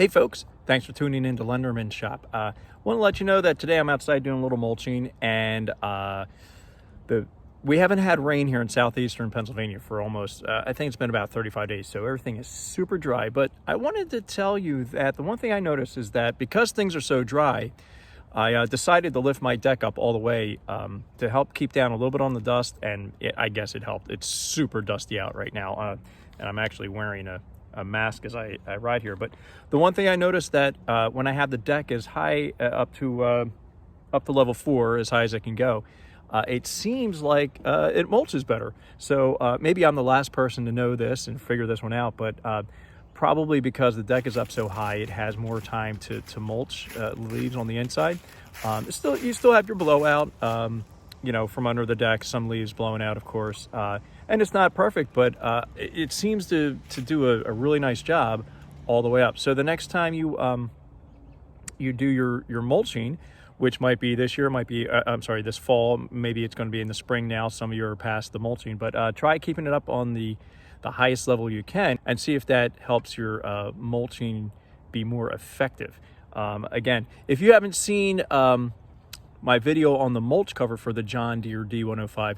Hey folks, thanks for tuning in to Lenderman's Shop. Want to let you know that today I'm outside doing a little mulching, and we haven't had rain here in southeastern Pennsylvania for almost, I think it's been about 35 days, so everything is super dry. But I wanted to tell you that the one thing I noticed is that because things are so dry, I decided to lift my deck up all the way to help keep down a little bit on the dust, and I guess it helped. It's super dusty out right now, and I'm actually wearing a mask as I ride here. But the one thing I noticed that when I have the deck as high up to level 4, as high as it can go, it seems like it mulches better. So maybe I'm the last person to know this and figure this one out, but probably because the deck is up so high, it has more time to mulch leaves on the inside. You still have your blowout, from under the deck, some leaves blowing out, of course. And it's not perfect, but it seems to do a really nice job all the way up. So the next time you do your mulching, which might be this year, might be, this fall, maybe it's going to be in the spring now. Some of you are past the mulching, but try keeping it up on the highest level you can and see if that helps your mulching be more effective. Again, if you haven't seen my video on the mulch cover for the John Deere D105,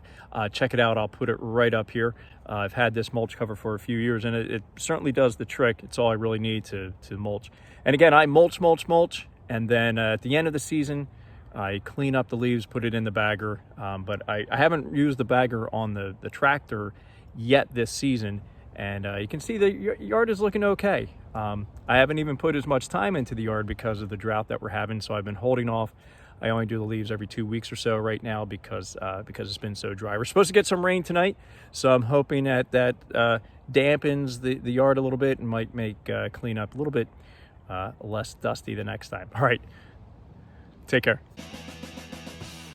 check it out. I'll put it right up here. I've had this mulch cover for a few years, and it certainly does the trick. It's all I really need to mulch. And again, I mulch, and then at the end of the season, I clean up the leaves, put it in the bagger. But I haven't used the bagger on the tractor yet this season, and you can see the yard is looking okay. I haven't even put as much time into the yard because of the drought that we're having, so I've been holding off. I only do the leaves every 2 weeks or so right now because it's been so dry. We're supposed to get some rain tonight, so I'm hoping that dampens the yard a little bit and might make cleanup a little bit less dusty the next time. All right, take care.